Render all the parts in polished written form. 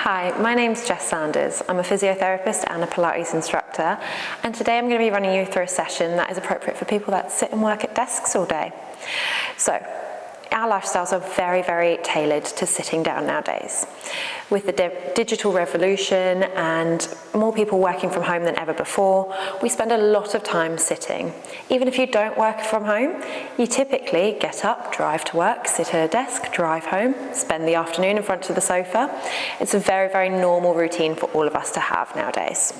Hi, my name's Jess Sanders. I'm a physiotherapist and a Pilates instructor, and today I'm going to be running you through a session that is appropriate for people that sit and work at desks all day. So, our lifestyles are very, very tailored to sitting down nowadays. With the digital revolution and more people working from home than ever before, we spend a lot of time sitting. Even if you don't work from home, you typically get up, drive to work, sit at a desk, drive home, spend the afternoon in front of the sofa. It's a very, very normal routine for all of us to have nowadays.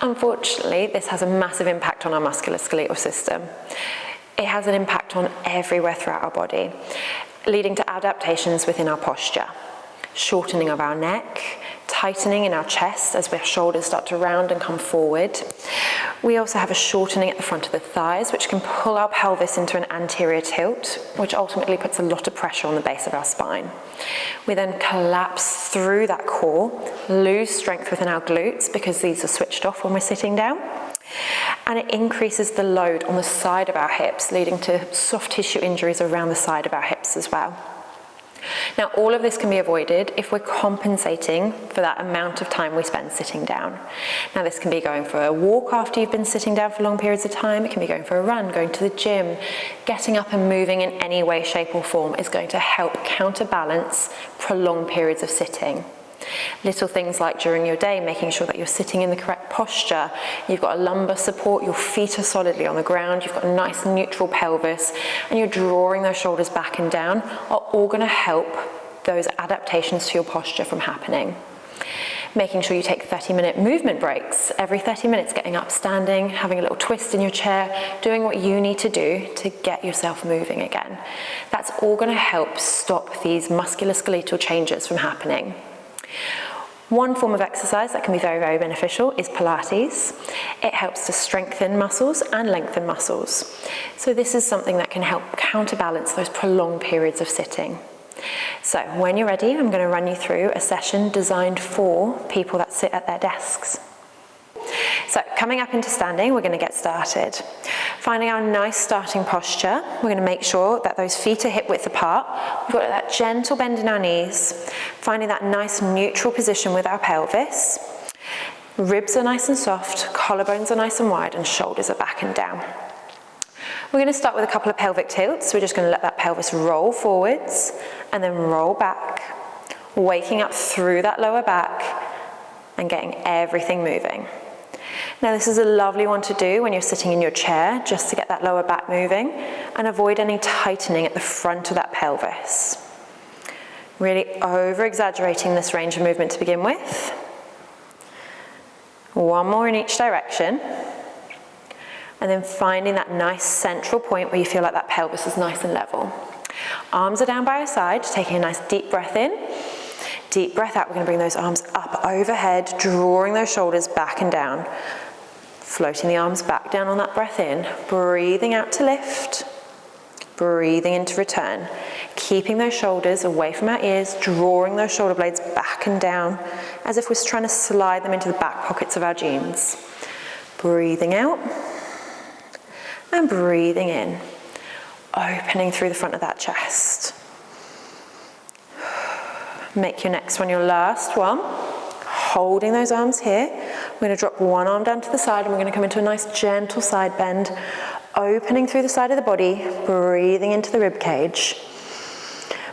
Unfortunately, this has a massive impact on our musculoskeletal system. It has an impact on everywhere throughout our body, leading to adaptations within our posture, shortening of our neck, tightening in our chest as our shoulders start to round and come forward. We also have a shortening at the front of the thighs, which can pull our pelvis into an anterior tilt, which ultimately puts a lot of pressure on the base of our spine. We then collapse through that core, lose strength within our glutes because these are switched off when we're sitting down. And it increases the load on the side of our hips, leading to soft tissue injuries around the side of our hips as well. Now, all of this can be avoided if we're compensating for that amount of time we spend sitting down. Now, this can be going for a walk after you've been sitting down for long periods of time. It can be going for a run, going to the gym. Getting up and moving in any way, shape or form is going to help counterbalance prolonged periods of sitting. Little things like during your day, making sure that you're sitting in the correct posture, you've got a lumbar support, your feet are solidly on the ground, you've got a nice neutral pelvis, and you're drawing those shoulders back and down, are all going to help those adaptations to your posture from happening. Making sure you take 30-minute movement breaks. Every 30 minutes, getting up, standing, having a little twist in your chair, doing what you need to do to get yourself moving again. That's all going to help stop these musculoskeletal changes from happening. One form of exercise that can be very, very beneficial is Pilates. It helps to strengthen muscles and lengthen muscles. So this is something that can help counterbalance those prolonged periods of sitting. So when you're ready, I'm going to run you through a session designed for people that sit at their desks. So coming up into standing, we're going to get started. Finding our nice starting posture, we're going to make sure that those feet are hip width apart. We've got that gentle bend in our knees, finding that nice neutral position with our pelvis. Ribs are nice and soft, collarbones are nice and wide, and shoulders are back and down. We're going to start with a couple of pelvic tilts. We're just going to let that pelvis roll forwards and then roll back, waking up through that lower back and getting everything moving. Now, this is a lovely one to do when you're sitting in your chair, just to get that lower back moving and avoid any tightening at the front of that pelvis. Really over-exaggerating this range of movement to begin with. One more in each direction. And then finding that nice central point where you feel like that pelvis is nice and level. Arms are down by your side, taking a nice deep breath in. Deep breath out, we're going to bring those arms up overhead, drawing those shoulders back and down. Floating the arms back down on that breath in, breathing out to lift, breathing in to return. Keeping those shoulders away from our ears, drawing those shoulder blades back and down, as if we're trying to slide them into the back pockets of our jeans. Breathing out, and breathing in, opening through the front of that chest. Make your next one your last one. Holding those arms here. We're going to drop one arm down to the side and we're going to come into a nice gentle side bend, opening through the side of the body, breathing into the rib cage.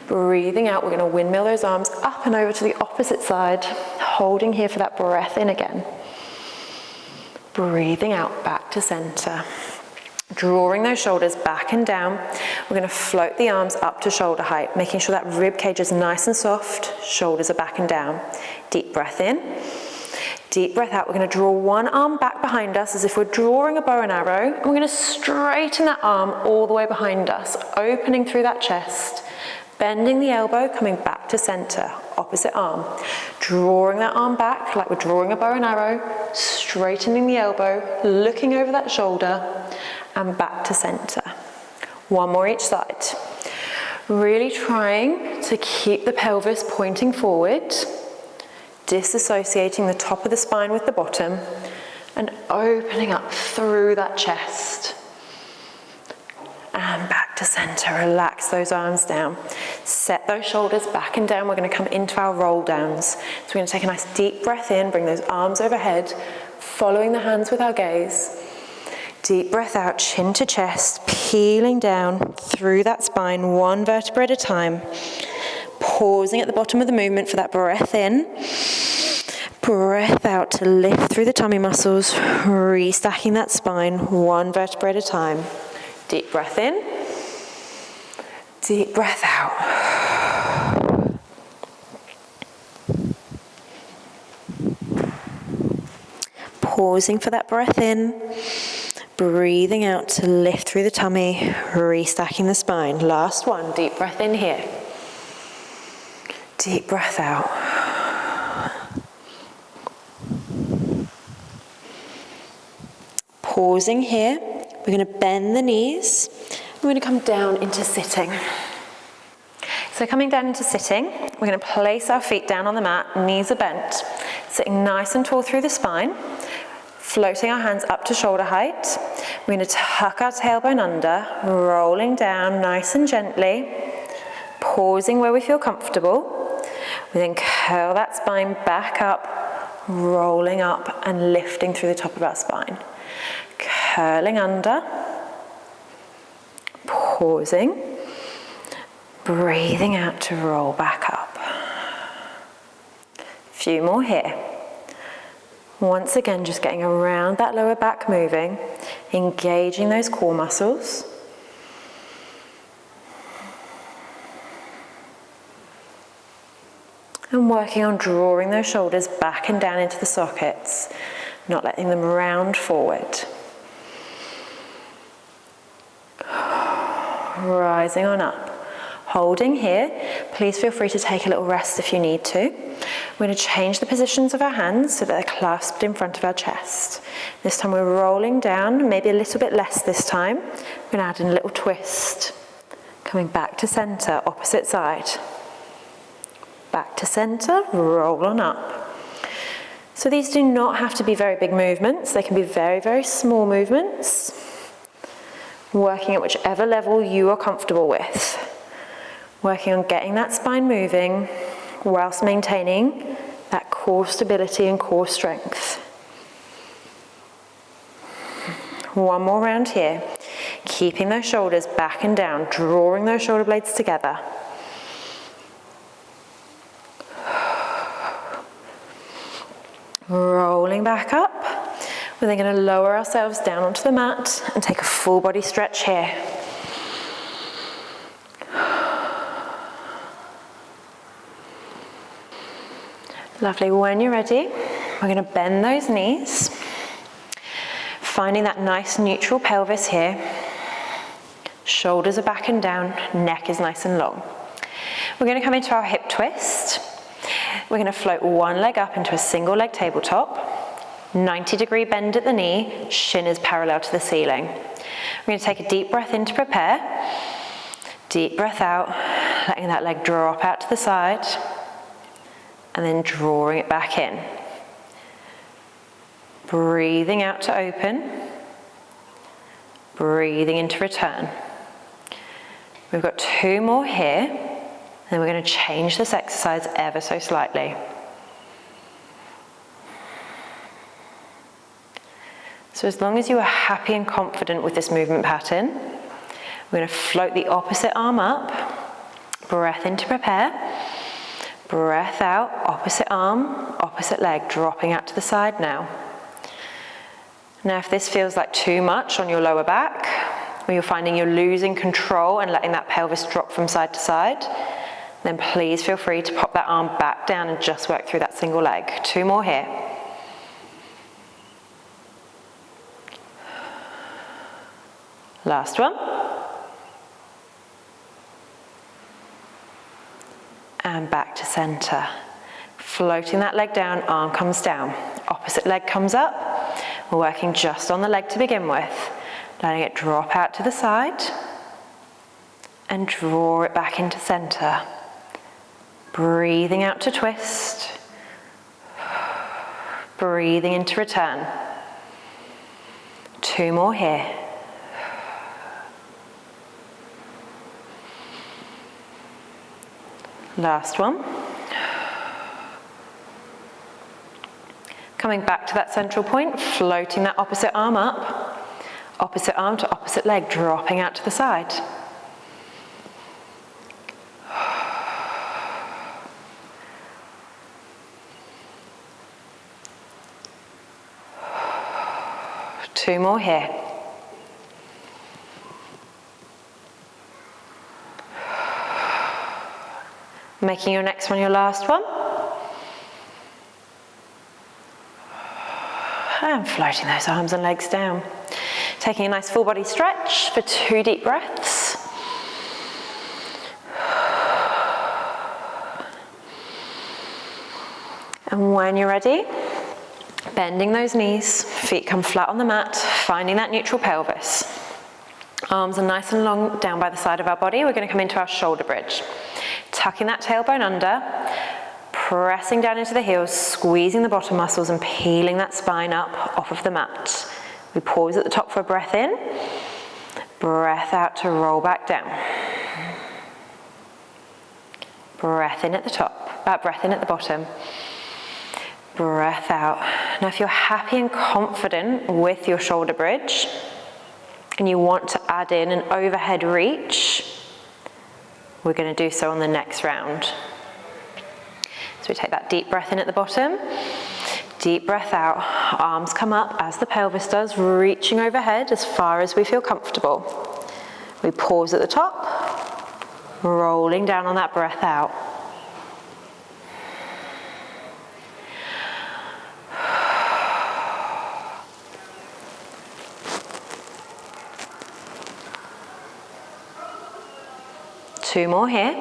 Breathing out, we're going to windmill those arms up and over to the opposite side, holding here for that breath in again. Breathing out, back to center. Drawing those shoulders back and down, we're going to float the arms up to shoulder height, making sure that rib cage is nice and soft, shoulders are back and down. Deep breath in, deep breath out. We're going to draw one arm back behind us as if we're drawing a bow and arrow, and we're going to straighten that arm all the way behind us, opening through that chest, bending the elbow, coming back to center, opposite arm. Drawing that arm back like we're drawing a bow and arrow, straightening the elbow, looking over that shoulder, and back to center. One more each side. Really trying to keep the pelvis pointing forward, disassociating the top of the spine with the bottom, and opening up through that chest. And back to center, relax those arms down. Set those shoulders back and down. We're going to come into our roll downs. So we're going to take a nice deep breath in, bring those arms overhead, following the hands with our gaze. Deep breath out, chin to chest, peeling down through that spine, one vertebra at a time. Pausing at the bottom of the movement for that breath in. Breath out to lift through the tummy muscles, restacking that spine, one vertebra at a time. Deep breath in. Deep breath out. Pausing for that breath in. Breathing out to lift through the tummy, restacking the spine. Last one, deep breath in here. Deep breath out. Pausing here, we're going to bend the knees. We're going to come down into sitting. So coming down into sitting, we're going to place our feet down on the mat, knees are bent, sitting nice and tall through the spine, floating our hands up to shoulder height. We're going to tuck our tailbone under, rolling down nice and gently, pausing where we feel comfortable. We then curl that spine back up, rolling up and lifting through the top of our spine. Curling under, pausing, breathing out to roll back up. A few more here. Once again, just getting around that lower back moving, engaging those core muscles. And working on drawing those shoulders back and down into the sockets, not letting them round forward. Rising on up. Holding here, please feel free to take a little rest if you need to. We're going to change the positions of our hands so that they're clasped in front of our chest. This time we're rolling down, maybe a little bit less this time. We're going to add in a little twist. Coming back to center, opposite side. Back to center, roll on up. So these do not have to be very big movements. They can be very, very small movements. Working at whichever level you are comfortable with. Working on getting that spine moving whilst maintaining that core stability and core strength. One more round here. Keeping those shoulders back and down, drawing those shoulder blades together. Rolling back up. We're then going to lower ourselves down onto the mat and take a full body stretch here. Lovely. When you're ready, we're going to bend those knees, finding that nice neutral pelvis here. Shoulders are back and down, neck is nice and long. We're going to come into our hip twist. We're going to float one leg up into a single leg tabletop. 90-degree bend at the knee, shin is parallel to the ceiling. We're going to take a deep breath in to prepare. Deep breath out, letting that leg drop out to the side. And then drawing it back in. Breathing out to open. Breathing in to return. We've got two more here. Then we're going to change this exercise ever so slightly. So as long as you are happy and confident with this movement pattern, we're going to float the opposite arm up. Breath in to prepare. Breath out, opposite arm, opposite leg, dropping out to the side now. Now if this feels like too much on your lower back, or you're finding you're losing control and letting that pelvis drop from side to side, then please feel free to pop that arm back down and just work through that single leg. Two more here. Last one. And back to center. Floating that leg down, arm comes down. Opposite leg comes up. We're working just on the leg to begin with. Letting it drop out to the side. And draw it back into center. Breathing out to twist. Breathing in to return. Two more here. Last one. Coming back to that central point, floating that opposite arm up, opposite arm to opposite leg, dropping out to the side. Two more here. Making your next one your last one. And floating those arms and legs down. Taking a nice full body stretch for 2 deep breaths. And when you're ready, bending those knees, feet come flat on the mat, finding that neutral pelvis. Arms are nice and long down by the side of our body. We're going to come into our shoulder bridge. Tucking that tailbone under, pressing down into the heels, squeezing the bottom muscles and peeling that spine up off of the mat. We pause at the top for a breath in, breath out to roll back down. Breath in at the top, breath in at the bottom. Breath out. Now if you're happy and confident with your shoulder bridge and you want to add in an overhead reach, we're going to do so on the next round. So we take that deep breath in at the bottom, deep breath out, arms come up as the pelvis does, reaching overhead as far as we feel comfortable. We pause at the top, rolling down on that breath out. Two more here.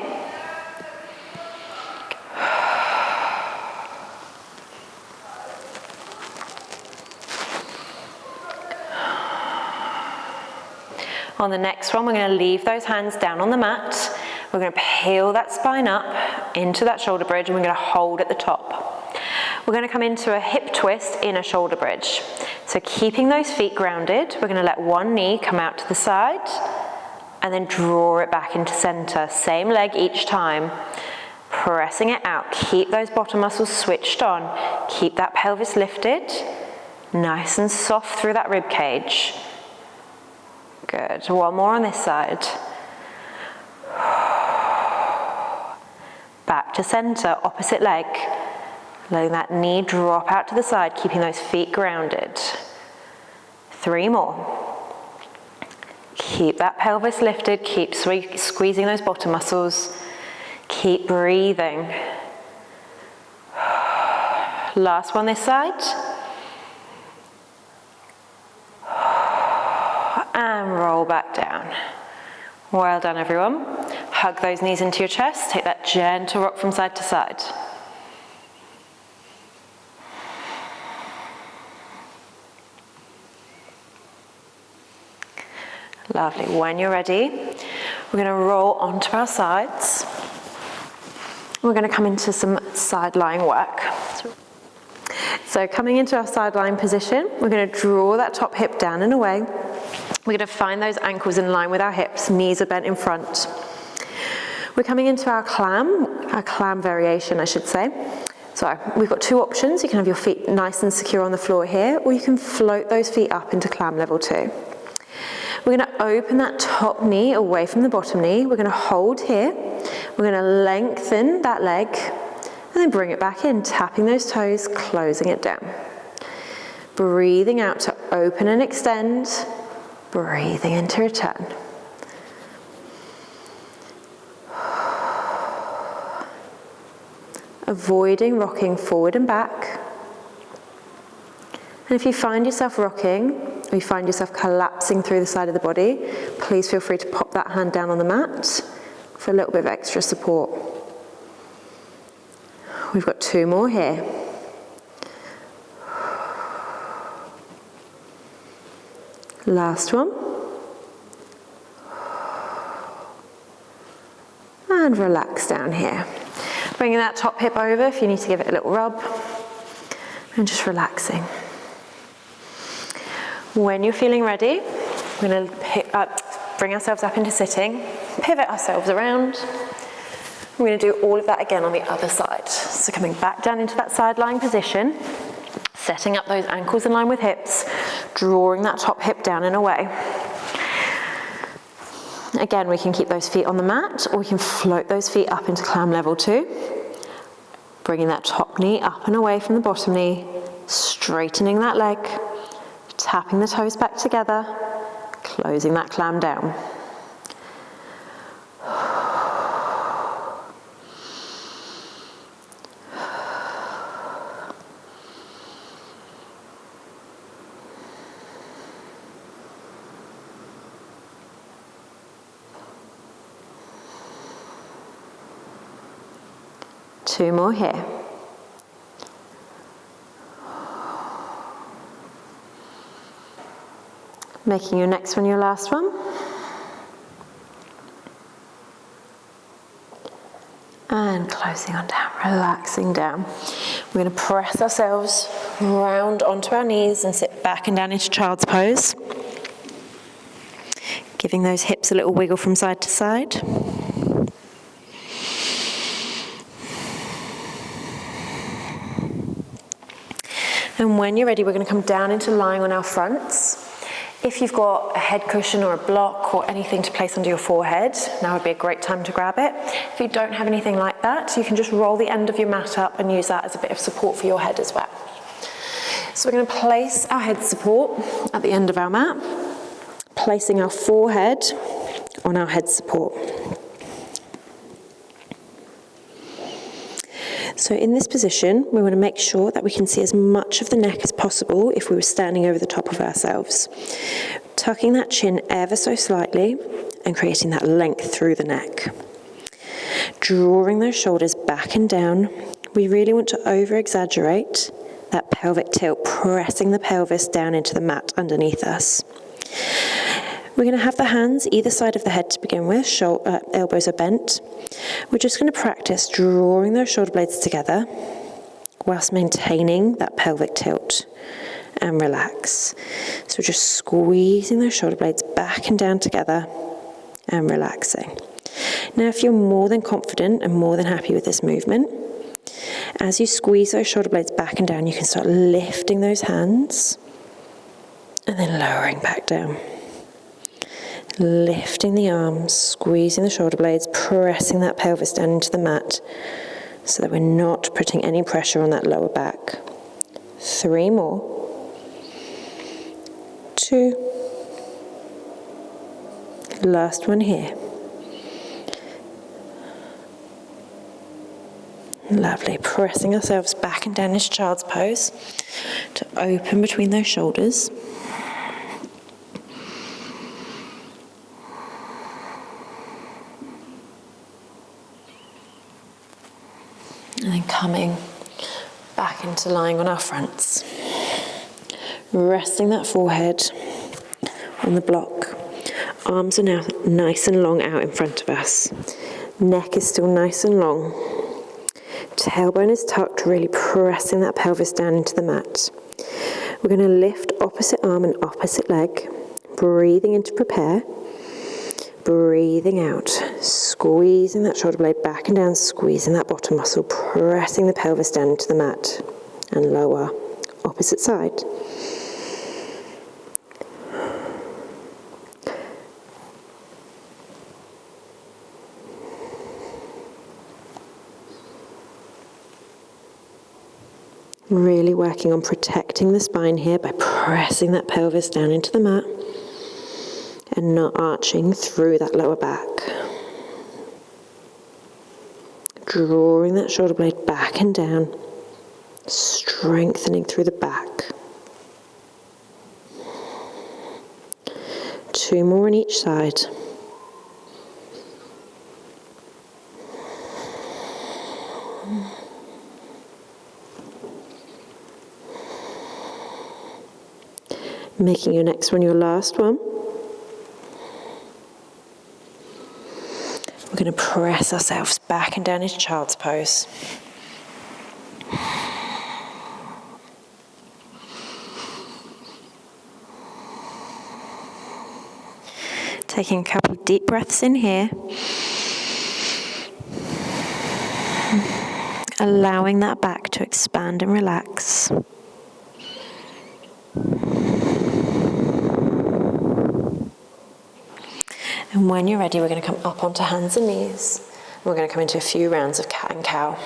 On the next one, we're going to leave those hands down on the mat. We're going to peel that spine up into that shoulder bridge and we're going to hold at the top. We're going to come into a hip twist in a shoulder bridge. So keeping those feet grounded, we're going to let one knee come out to the side and then draw it back into center. Same leg each time. Pressing it out. Keep those bottom muscles switched on. Keep that pelvis lifted. Nice and soft through that rib cage. Good. One more on this side. Back to center, opposite leg. Letting that knee drop out to the side, keeping those feet grounded. 3 more. Keep that pelvis lifted, keep squeezing those bottom muscles. Keep breathing. Last one this side. And roll back down. Well done, everyone. Hug those knees into your chest. Take that gentle rock from side to side. Lovely. When you're ready, we're going to roll onto our sides. We're going to come into some side lying work. So coming into our side lying position, we're going to draw that top hip down and away. We're going to find those ankles in line with our hips, knees are bent in front. We're coming into our clam variation, I should say. So we've got 2 options. You can have your feet nice and secure on the floor here, or you can float those feet up into clam level 2. We're going to open that top knee away from the bottom knee. We're going to hold here. We're going to lengthen that leg and then bring it back in, tapping those toes, closing it down. Breathing out to open and extend. Breathing in to return. Avoiding rocking forward and back. And if you find yourself rocking, or you find yourself collapsing through the side of the body, please feel free to pop that hand down on the mat for a little bit of extra support. We've got 2 more here. Last one. And relax down here. Bringing that top hip over if you need to give it a little rub. And just relaxing. When you're feeling ready, we're going to bring ourselves up into sitting, pivot ourselves around, We're going to do all of that again on the other side. So coming back down into that side lying position, setting up those ankles in line with hips, drawing that top hip down and away. Again, we can keep those feet on the mat, or we can float those feet up into clam level 2, bringing that top knee up and away from the bottom knee, straightening that leg, tapping the toes back together, closing that clam down. Two more here. Making your next one your last one. And closing on down, relaxing down. We're going to press ourselves round onto our knees and sit back and down into child's pose. Giving those hips a little wiggle from side to side. And when you're ready, we're going to come down into lying on our fronts. If you've got a head cushion or a block or anything to place under your forehead, now would be a great time to grab it. If you don't have anything like that, you can just roll the end of your mat up and use that as a bit of support for your head as well. So we're going to place our head support at the end of our mat, placing our forehead on our head support. So in this position, we want to make sure that we can see as much of the neck as possible if we were standing over the top of ourselves. Tucking that chin ever so slightly and creating that length through the neck. Drawing those shoulders back and down. We really want to over-exaggerate that pelvic tilt, pressing the pelvis down into the mat underneath us. We're going to have the hands either side of the head to begin with, elbows are bent. We're just going to practice drawing those shoulder blades together whilst maintaining that pelvic tilt and relax. So we're just squeezing those shoulder blades back and down together and relaxing. Now, if you're more than confident and more than happy with this movement, as you squeeze those shoulder blades back and down, you can start lifting those hands and then lowering back down. Lifting the arms, squeezing the shoulder blades, pressing that pelvis down into the mat so that we're not putting any pressure on that lower back. 3 more. 2. Last one here. Lovely. Pressing ourselves back and down into child's pose to open between those shoulders. And then coming back into lying on our fronts. Resting that forehead on the block. Arms are now nice and long out in front of us. Neck is still nice and long. Tailbone is tucked, really pressing that pelvis down into the mat. We're going to lift opposite arm and opposite leg. Breathing in to prepare. Breathing out, squeezing that shoulder blade back and down, squeezing that bottom muscle, pressing the pelvis down into the mat, and lower, opposite side. Really working on protecting the spine here by pressing that pelvis down into the mat. And not arching through that lower back. Drawing that shoulder blade back and down, strengthening through the back. 2 more on each side. Making your next one your last one. We're going to press ourselves back and down into child's pose. Taking a couple of deep breaths in here. allowing that back to expand and relax. And when you're ready, we're going to come up onto hands and knees. We're going to come into a few rounds of cat and cow.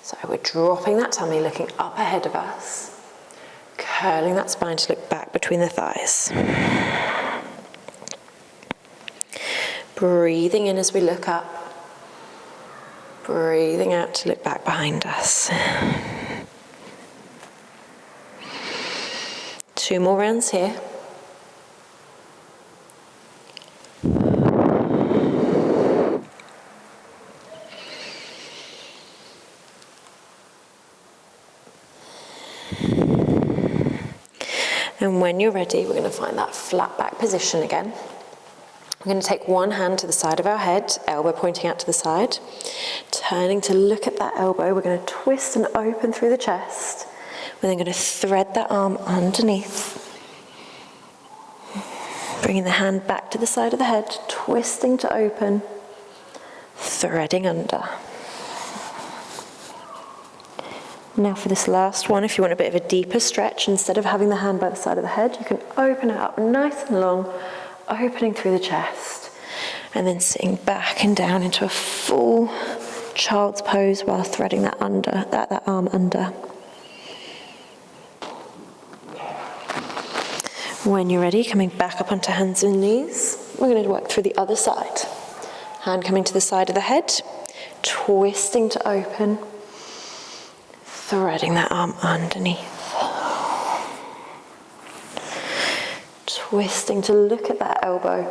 So we're dropping that tummy, looking up ahead of us, curling that spine to look back between the thighs. Breathing in as we look up, breathing out to look back behind us. 2 more rounds here. And when you're ready, we're going to find that flat back position again. We're going to take one hand to the side of our head, elbow pointing out to the side. Turning to look at that elbow, we're going to twist and open through the chest. We're then going to thread that arm underneath. Bringing the hand back to the side of the head, twisting to open, threading under. Now for this last one, if you want a bit of a deeper stretch, instead of having the hand by the side of the head, you can open it up nice and long, opening through the chest, and then sitting back and down into a full child's pose while threading that arm under. When you're ready, coming back up onto hands and knees, we're going to work through the other side. Hand coming to the side of the head, twisting to open, threading that arm underneath. Twisting to look at that elbow,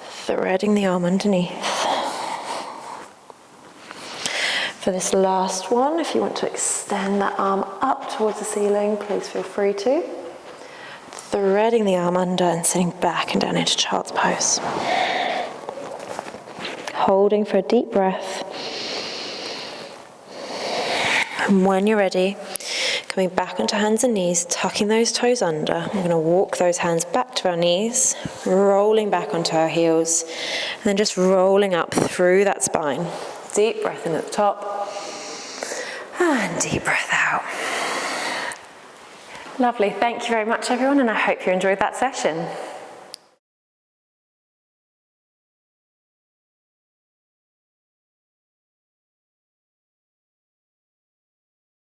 threading the arm underneath. For this last one, if you want to extend that arm up towards the ceiling, please feel free to. Threading the arm under and sitting back and down into child's pose. Holding for a deep breath. And when you're ready, coming back onto hands and knees, tucking those toes under. I'm going to walk those hands back to our knees, rolling back onto our heels, and then just rolling up through that spine. Deep breath in at the top, and deep breath out. Lovely, thank you very much everyone, and I hope you enjoyed that session.